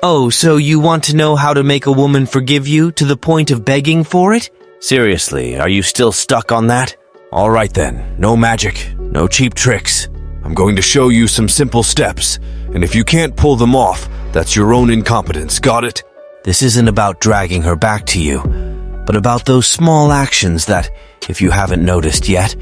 Oh, so you want to know how to make a woman forgive you to the point of begging for it? Seriously, are you still stuck on that? All right then, no magic, no cheap tricks. I'm going to show you some simple steps, and if you can't pull them off, that's your own incompetence, got it? This isn't about dragging her back to you, but about those small actions that, if you haven't noticed yet,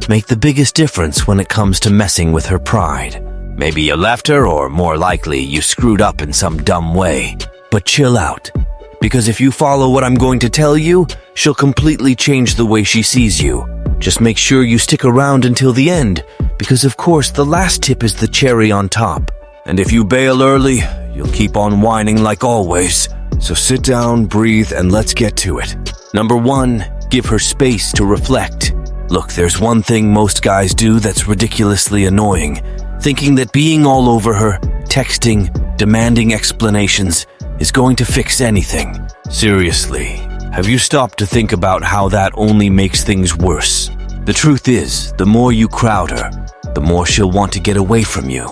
make the biggest difference when it comes to messing with her pride. Maybe you left her, or more likely, you screwed up in some dumb way. But chill out, because if you follow what I'm going to tell you, she'll completely change the way she sees you. Just make sure you stick around until the end, because of course the last tip is the cherry on top. And if you bail early, you'll keep on whining like always. So sit down, breathe, and let's get to it. Number 1, give her space to reflect. Look, there's one thing most guys do that's ridiculously annoying. Thinking that being all over her, texting, demanding explanations, is going to fix anything. Seriously, have you stopped to think about how that only makes things worse? The truth is, the more you crowd her, the more she'll want to get away from you.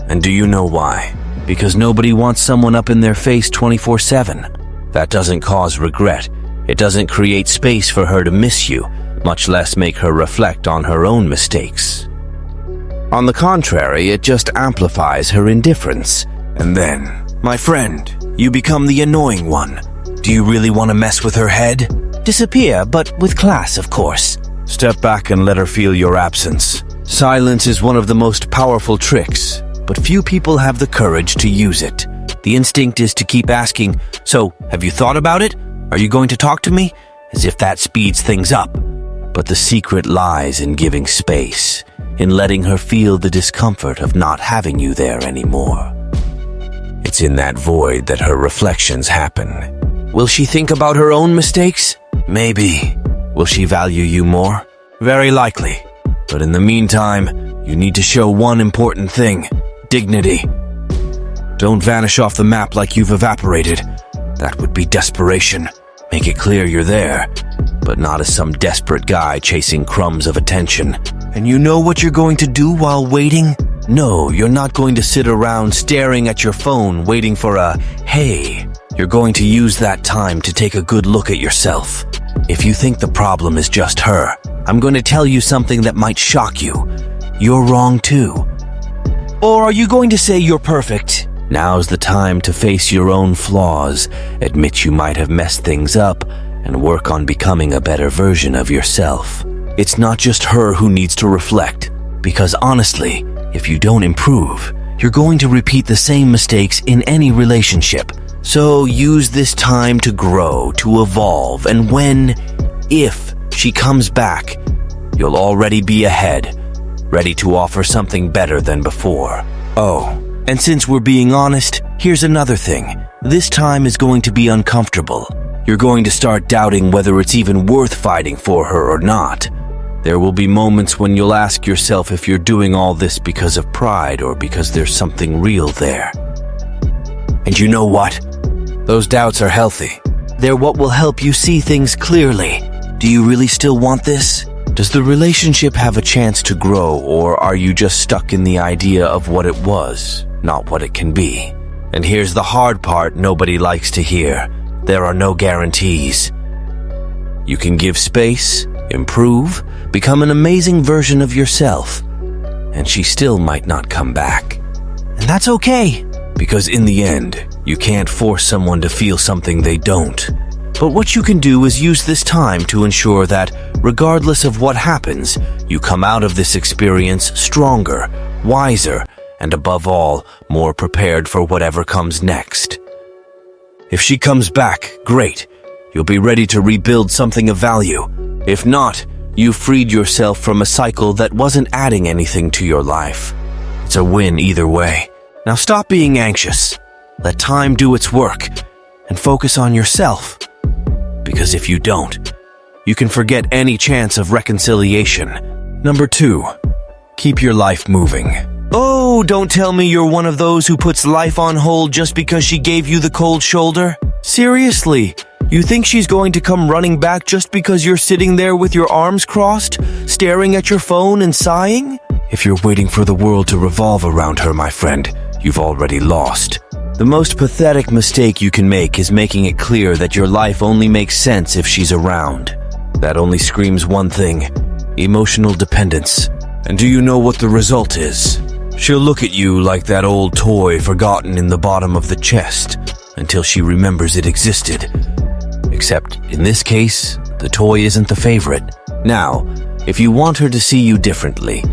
And do you know why? Because nobody wants someone up in their face 24/7. That doesn't cause regret. It doesn't create space for her to miss you, much less make her reflect on her own mistakes. On the contrary, it just amplifies her indifference. And then, my friend, you become the annoying one. Do you really want to mess with her head? Disappear, but with class, of course. Step back and let her feel your absence. Silence is one of the most powerful tricks, but few people have the courage to use it. The instinct is to keep asking, "So, have you thought about it? Are you going to talk to me?" As if that speeds things up. But the secret lies in giving space, in letting her feel the discomfort of not having you there anymore. It's in that void that her reflections happen. Will she think about her own mistakes? Maybe. Will she value you more? Very likely. But in the meantime, you need to show one important thing: dignity. Don't vanish off the map like you've evaporated. That would be desperation. Make it clear you're there, but not as some desperate guy chasing crumbs of attention. And you know what you're going to do while waiting? No, you're not going to sit around staring at your phone waiting for a "hey." You're going to use that time to take a good look at yourself. If you think the problem is just her, I'm going to tell you something that might shock you. You're wrong too. Or are you going to say you're perfect? Now's the time to face your own flaws, admit you might have messed things up, and work on becoming a better version of yourself. It's not just her who needs to reflect, because honestly, if you don't improve, you're going to repeat the same mistakes in any relationship. So use this time to grow, to evolve, and if she comes back, you'll already be ahead, ready to offer something better than before. Oh, and since we're being honest, here's another thing. This time is going to be uncomfortable. You're going to start doubting whether it's even worth fighting for her or not. There will be moments when you'll ask yourself if you're doing all this because of pride or because there's something real there. And you know what? Those doubts are healthy. They're what will help you see things clearly. Do you really still want this? Does the relationship have a chance to grow, or are you just stuck in the idea of what it was, not what it can be? And here's the hard part nobody likes to hear. There are no guarantees. You can give space, improve, become an amazing version of yourself, and she still might not come back. And that's okay, because in the end, you can't force someone to feel something they don't. But what you can do is use this time to ensure that, regardless of what happens, you come out of this experience stronger, wiser, and above all, more prepared for whatever comes next. If she comes back, great. You'll be ready to rebuild something of value. If not, you freed yourself from a cycle that wasn't adding anything to your life. It's a win either way. Now stop being anxious. Let time do its work and focus on yourself. Because if you don't, you can forget any chance of reconciliation. Number 2, keep your life moving. Oh, don't tell me you're one of those who puts life on hold just because she gave you the cold shoulder. Seriously, you think she's going to come running back just because you're sitting there with your arms crossed, staring at your phone and sighing? If you're waiting for the world to revolve around her, my friend, you've already lost. The most pathetic mistake you can make is making it clear that your life only makes sense if she's around. That only screams one thing: emotional dependence. And do you know what the result is? She'll look at you like that old toy forgotten in the bottom of the chest until she remembers it existed. Except, in this case, the toy isn't the favorite. Now, if you want her to see you differently,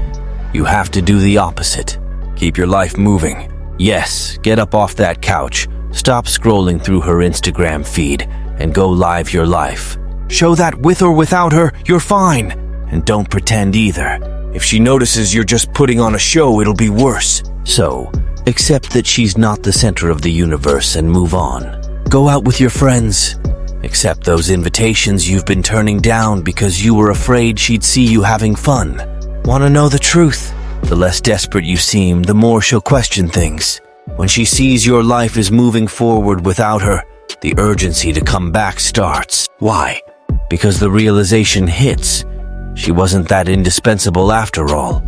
you have to do the opposite. Keep your life moving. Yes, get up off that couch, stop scrolling through her Instagram feed, and go live your life. Show that with or without her, you're fine. And don't pretend either. If she notices you're just putting on a show, it'll be worse. So, accept that she's not the center of the universe and move on. Go out with your friends. Accept those invitations you've been turning down because you were afraid she'd see you having fun. Want to know the truth? The less desperate you seem, the more she'll question things. When she sees your life is moving forward without her, the urgency to come back starts. Why? Because the realization hits. She wasn't that indispensable after all.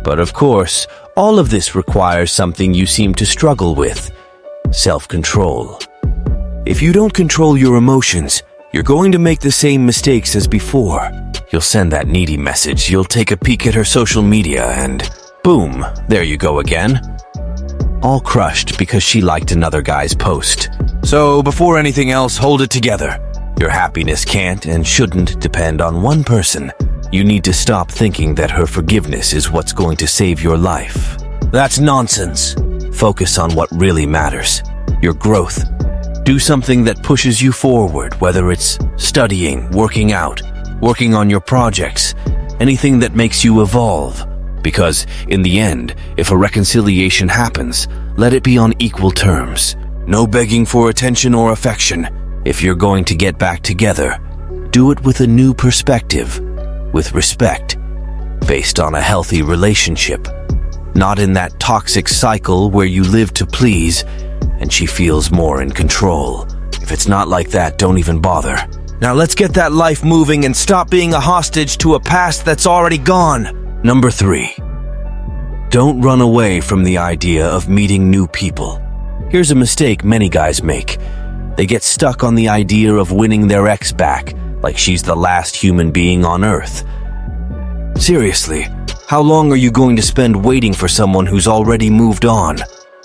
But of course, all of this requires something you seem to struggle with: self-control. If you don't control your emotions, you're going to make the same mistakes as before. You'll send that needy message, you'll take a peek at her social media, and boom, there you go again. All crushed because she liked another guy's post. So before anything else, hold it together. Your happiness can't and shouldn't depend on one person. You need to stop thinking that her forgiveness is what's going to save your life. That's nonsense. Focus on what really matters: your growth. Do something that pushes you forward, whether it's studying, working out, working on your projects, anything that makes you evolve. Because, in the end, if a reconciliation happens, let it be on equal terms. No begging for attention or affection. If you're going to get back together, do it with a new perspective, with respect, based on a healthy relationship. Not in that toxic cycle where you live to please, and she feels more in control. If it's not like that, don't even bother. Now let's get that life moving and stop being a hostage to a past that's already gone. Number 3. Don't run away from the idea of meeting new people. Here's a mistake many guys make. They get stuck on the idea of winning their ex back, like she's the last human being on Earth. Seriously, how long are you going to spend waiting for someone who's already moved on?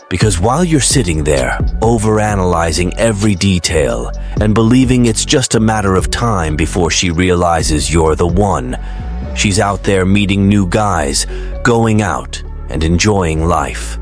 Because while you're sitting there, overanalyzing every detail and believing it's just a matter of time before she realizes you're the one, she's out there meeting new guys, going out, and enjoying life.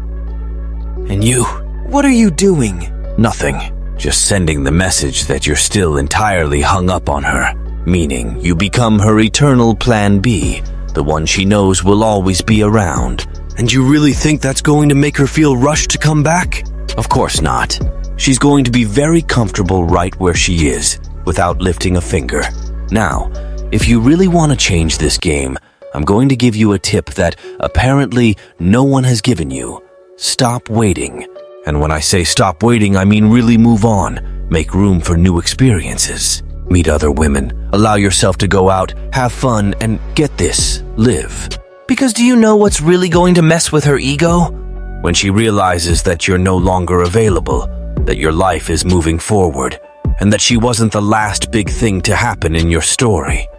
And you, what are you doing? Nothing. Just sending the message that you're still entirely hung up on her, meaning you become her eternal plan B, the one she knows will always be around. And you really think that's going to make her feel rushed to come back? Of course not. She's going to be very comfortable right where she is, without lifting a finger. Now, if you really want to change this game, I'm going to give you a tip that apparently no one has given you. Stop waiting. And when I say stop waiting, I mean really move on. Make room for new experiences. Meet other women. Allow yourself to go out, have fun, and get this, live. Because do you know what's really going to mess with her ego? When she realizes that you're no longer available, that your life is moving forward, and that she wasn't the last big thing to happen in your story.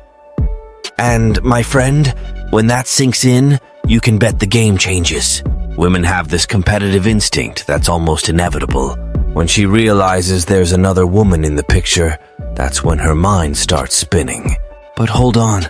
And, my friend, when that sinks in, you can bet the game changes. Women have this competitive instinct that's almost inevitable. When she realizes there's another woman in the picture, that's when her mind starts spinning. But hold on,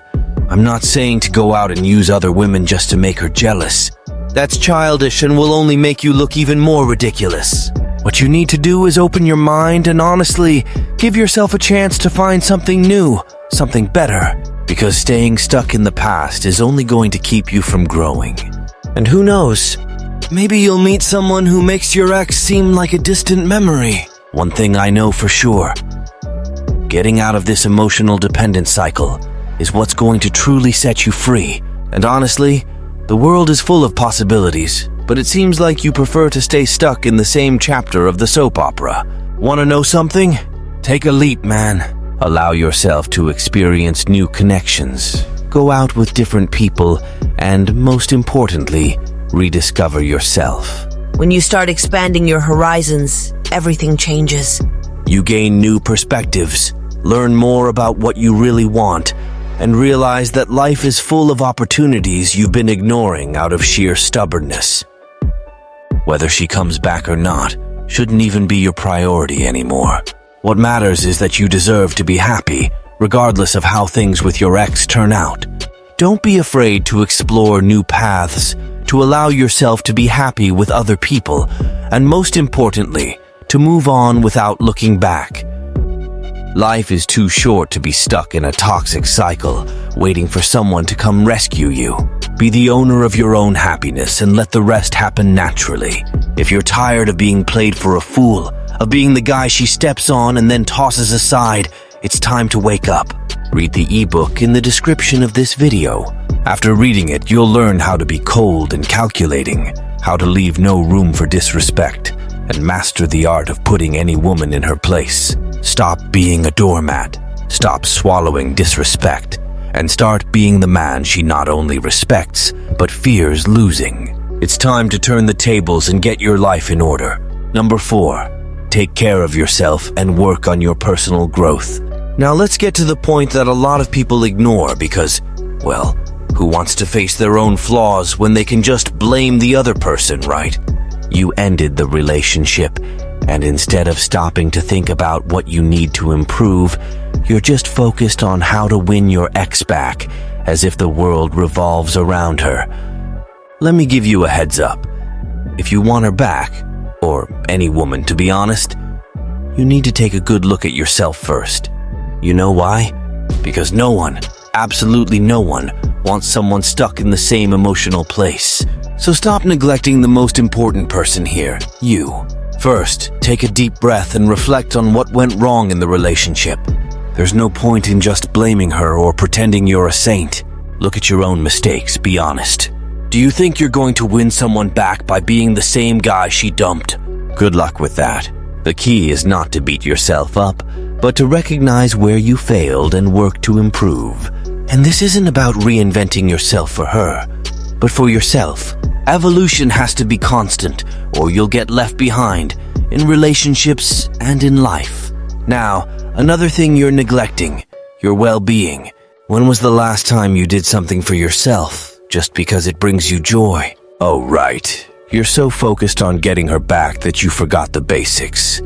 I'm not saying to go out and use other women just to make her jealous. That's childish and will only make you look even more ridiculous. What you need to do is open your mind and honestly give yourself a chance to find something new, something better. Because staying stuck in the past is only going to keep you from growing. And who knows, maybe you'll meet someone who makes your ex seem like a distant memory. One thing I know for sure, getting out of this emotional dependence cycle is what's going to truly set you free. And honestly, the world is full of possibilities, but it seems like you prefer to stay stuck in the same chapter of the soap opera. Want to know something? Take a leap, man. Allow yourself to experience new connections. Go out with different people, and most importantly, rediscover yourself. When you start expanding your horizons, everything changes. You gain new perspectives, learn more about what you really want, and realize that life is full of opportunities you've been ignoring out of sheer stubbornness. Whether she comes back or not shouldn't even be your priority anymore. What matters is that you deserve to be happy, regardless of how things with your ex turn out. Don't be afraid to explore new paths, to allow yourself to be happy with other people, and most importantly, to move on without looking back. Life is too short to be stuck in a toxic cycle, waiting for someone to come rescue you. Be the owner of your own happiness and let the rest happen naturally. If you're tired of being played for a fool, of being the guy she steps on and then tosses aside, it's time to wake up. Read the ebook in the description of this video. After reading it, you'll learn how to be cold and calculating, how to leave no room for disrespect, and master the art of putting any woman in her place. Stop being a doormat, stop swallowing disrespect, and start being the man she not only respects, but fears losing. It's time to turn the tables and get your life in order. Number 4, take care of yourself and work on your personal growth. Now let's get to the point that a lot of people ignore because, well, who wants to face their own flaws when they can just blame the other person, right? You ended the relationship, and instead of stopping to think about what you need to improve, you're just focused on how to win your ex back, as if the world revolves around her. Let me give you a heads up. If you want her back, or any woman to be honest, you need to take a good look at yourself first. You know why? Because no one, absolutely no one, wants someone stuck in the same emotional place. So stop neglecting the most important person here, you. First, take a deep breath and reflect on what went wrong in the relationship. There's no point in just blaming her or pretending you're a saint. Look at your own mistakes, be honest. Do you think you're going to win someone back by being the same guy she dumped? Good luck with that. The key is not to beat yourself up, but to recognize where you failed and work to improve. And this isn't about reinventing yourself for her, but for yourself. Evolution has to be constant, or you'll get left behind, in relationships and in life. Now, another thing you're neglecting, your well-being. When was the last time you did something for yourself, just because it brings you joy? Oh, right. You're so focused on getting her back that you forgot the basics.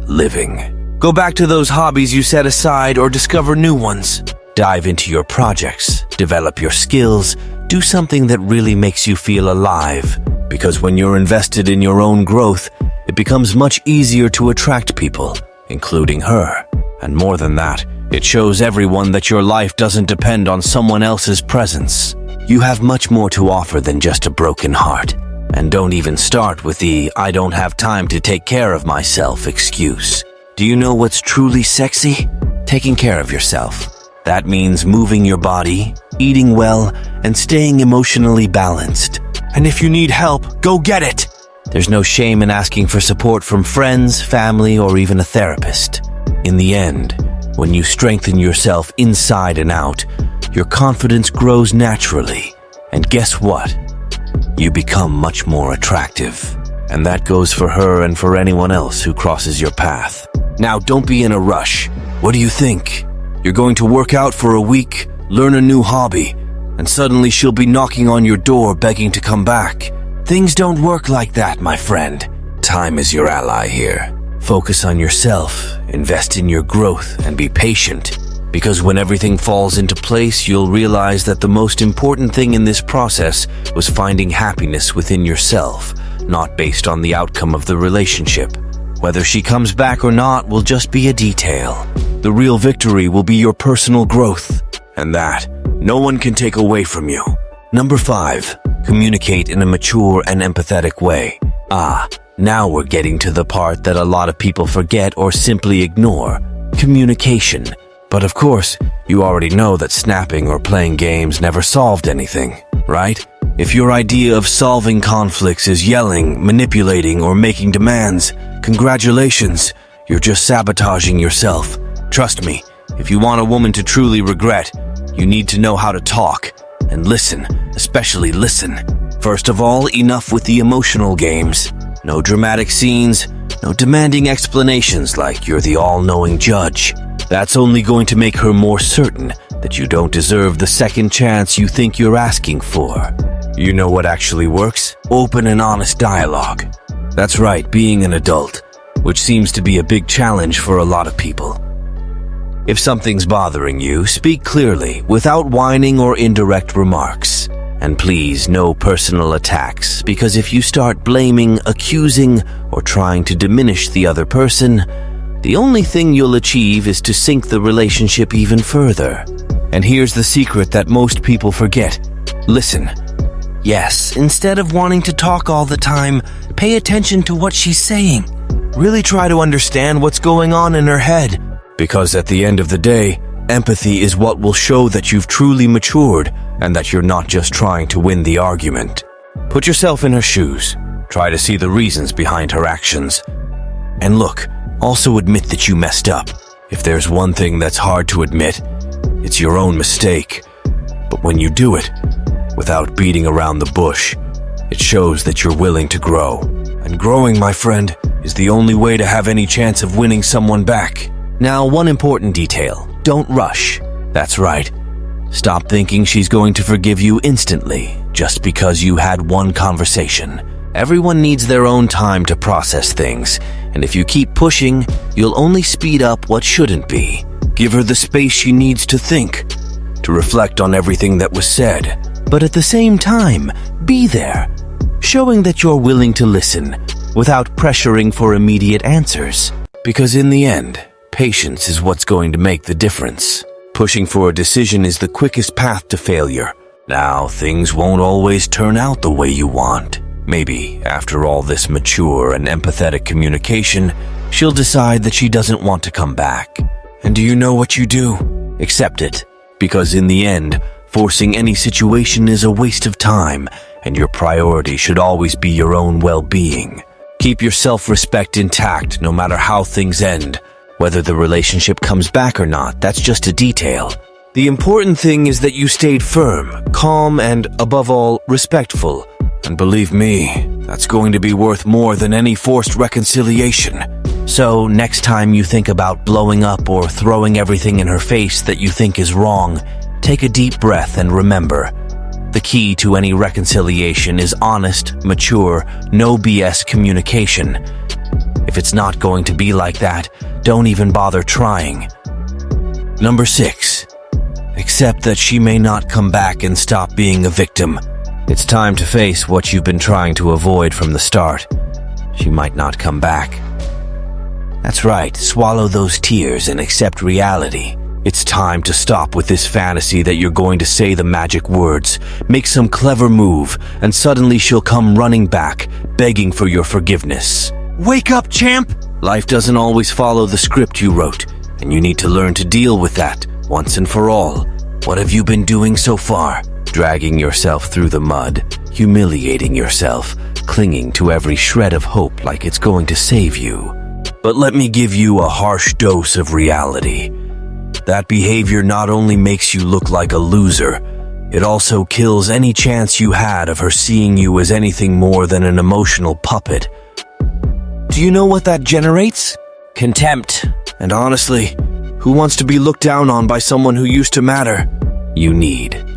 Living. Go back to those hobbies you set aside or discover new ones. Dive into your projects, develop your skills, do something that really makes you feel alive. Because when you're invested in your own growth, it becomes much easier to attract people, including her. And more than that, it shows everyone that your life doesn't depend on someone else's presence. You have much more to offer than just a broken heart. And don't even start with the "I don't have time to take care of myself" excuse. Do you know what's truly sexy? Taking care of yourself. That means moving your body, eating well, and staying emotionally balanced. And if you need help, go get it! There's no shame in asking for support from friends, family, or even a therapist. In the end, when you strengthen yourself inside and out, your confidence grows naturally. And guess what? You become much more attractive. And that goes for her and for anyone else who crosses your path. Now, don't be in a rush. What do you think? You're going to work out for a week, learn a new hobby, and suddenly she'll be knocking on your door begging to come back. Things don't work like that, my friend. Time is your ally here. Focus on yourself, invest in your growth, and be patient. Because when everything falls into place, you'll realize that the most important thing in this process was finding happiness within yourself, not based on the outcome of the relationship. Whether she comes back or not will just be a detail. The real victory will be your personal growth, and that no one can take away from you. Number 5, communicate in a mature and empathetic way. Now we're getting to the part that a lot of people forget or simply ignore. Communication. But of course, you already know that snapping or playing games never solved anything, right? If your idea of solving conflicts is yelling, manipulating, or making demands, congratulations, you're just sabotaging yourself. Trust me, if you want a woman to truly regret, you need to know how to talk and listen, especially listen. First of all, enough with the emotional games. No dramatic scenes, no demanding explanations like you're the all-knowing judge. That's only going to make her more certain that you don't deserve the second chance you think you're asking for. You know what actually works? Open and honest dialogue. That's right, being an adult, which seems to be a big challenge for a lot of people. If something's bothering you, speak clearly, without whining or indirect remarks. And please, no personal attacks, because if you start blaming, accusing, or trying to diminish the other person, the only thing you'll achieve is to sink the relationship even further. And here's the secret that most people forget. Listen. Yes, instead of wanting to talk all the time, pay attention to what she's saying. Really try to understand what's going on in her head. Because at the end of the day, empathy is what will show that you've truly matured and that you're not just trying to win the argument. Put yourself in her shoes. Try to see the reasons behind her actions. And look, also admit that you messed up. If there's one thing that's hard to admit, it's your own mistake. But when you do it, without beating around the bush, it shows that you're willing to grow. And growing, my friend, is the only way to have any chance of winning someone back. Now, one important detail. Don't rush. That's right. Stop thinking she's going to forgive you instantly, just because you had one conversation. Everyone needs their own time to process things, and if you keep pushing, you'll only speed up what shouldn't be. Give her the space she needs to think, to reflect on everything that was said. But at the same time, be there, showing that you're willing to listen, without pressuring for immediate answers. Because in the end, patience is what's going to make the difference. Pushing for a decision is the quickest path to failure. Now, things won't always turn out the way you want. Maybe, after all this mature and empathetic communication, she'll decide that she doesn't want to come back. And do you know what you do? Accept it. Because in the end, forcing any situation is a waste of time, and your priority should always be your own well-being. Keep your self-respect intact no matter how things end. Whether the relationship comes back or not, that's just a detail. The important thing is that you stayed firm, calm, and, above all, respectful. And believe me, that's going to be worth more than any forced reconciliation. So, next time you think about blowing up or throwing everything in her face that you think is wrong, take a deep breath and remember, the key to any reconciliation is honest, mature, no BS communication. If it's not going to be like that, don't even bother trying. Number 6. Accept that she may not come back and stop being a victim. It's time to face what you've been trying to avoid from the start. She might not come back. That's right, swallow those tears and accept reality. It's time to stop with this fantasy that you're going to say the magic words, make some clever move, and suddenly she'll come running back, begging for your forgiveness. Wake up, champ! Life doesn't always follow the script you wrote, and you need to learn to deal with that, once and for all. What have you been doing so far? Dragging yourself through the mud, humiliating yourself, clinging to every shred of hope like it's going to save you. But let me give you a harsh dose of reality. That behavior not only makes you look like a loser, it also kills any chance you had of her seeing you as anything more than an emotional puppet. Do you know what that generates? Contempt. And honestly, who wants to be looked down on by someone who used to matter? You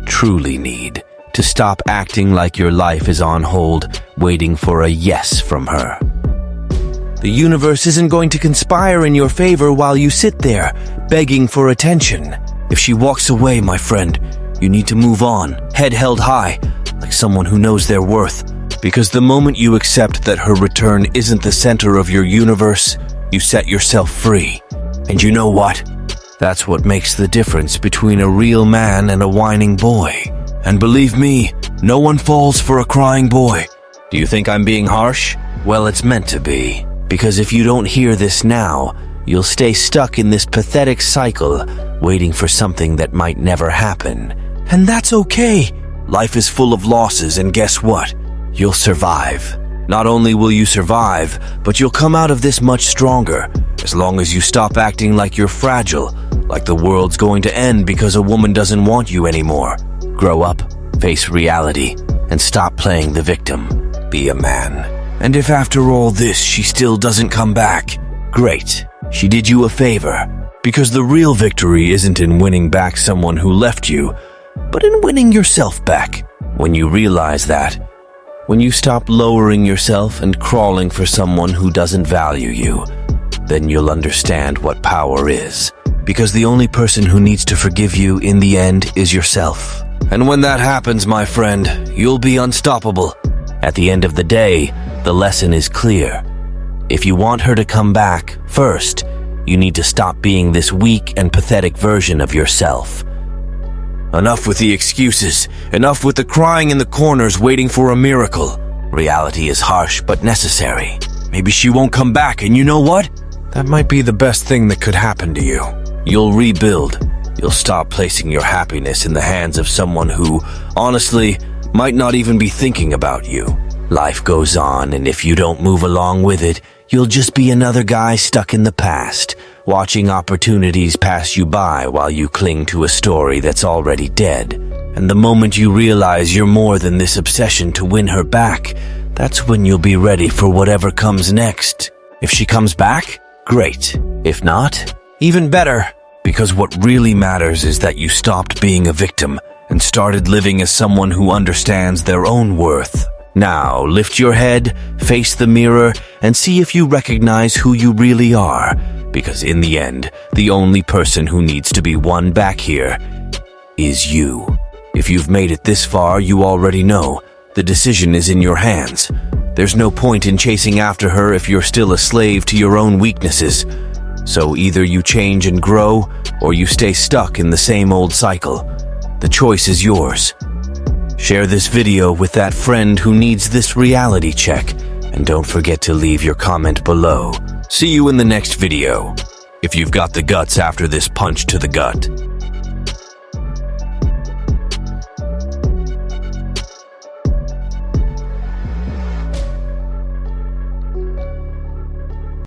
truly need, to stop acting like your life is on hold, waiting for a yes from her. The universe isn't going to conspire in your favor while you sit there, begging for attention. If she walks away, my friend, you need to move on, head held high, like someone who knows their worth. Because the moment you accept that her return isn't the center of your universe, you set yourself free. And you know what? That's what makes the difference between a real man and a whining boy. And believe me, no one falls for a crying boy. Do you think I'm being harsh? Well, it's meant to be. Because if you don't hear this now, you'll stay stuck in this pathetic cycle, waiting for something that might never happen. And that's okay. Life is full of losses, and guess what? You'll survive. Not only will you survive, but you'll come out of this much stronger, as long as you stop acting like you're fragile, like the world's going to end because a woman doesn't want you anymore. Grow up, face reality, and stop playing the victim. Be a man. And if after all this she still doesn't come back, great, she did you a favor. Because the real victory isn't in winning back someone who left you, but in winning yourself back. When you realize that, when you stop lowering yourself and crawling for someone who doesn't value you, then you'll understand what power is. Because the only person who needs to forgive you in the end is yourself. And when that happens, my friend, you'll be unstoppable. At the end of the day, the lesson is clear. If you want her to come back, first, you need to stop being this weak and pathetic version of yourself. Enough with the excuses. Enough with the crying in the corners waiting for a miracle. Reality is harsh but necessary. Maybe she won't come back, and you know what? That might be the best thing that could happen to you. You'll rebuild. You'll stop placing your happiness in the hands of someone who, honestly, might not even be thinking about you. Life goes on, and if you don't move along with it, you'll just be another guy stuck in the past, watching opportunities pass you by while you cling to a story that's already dead. And the moment you realize you're more than this obsession to win her back, that's when you'll be ready for whatever comes next. If she comes back, great. If not, even better. Because what really matters is that you stopped being a victim and started living as someone who understands their own worth. Now, lift your head, face the mirror, and see if you recognize who you really are. Because in the end, the only person who needs to be won back here is you. If you've made it this far, you already know. The decision is in your hands. There's no point in chasing after her if you're still a slave to your own weaknesses. So either you change and grow, or you stay stuck in the same old cycle. The choice is yours. Share this video with that friend who needs this reality check, and don't forget to leave your comment below. See you in the next video, if you've got the guts after this punch to the gut.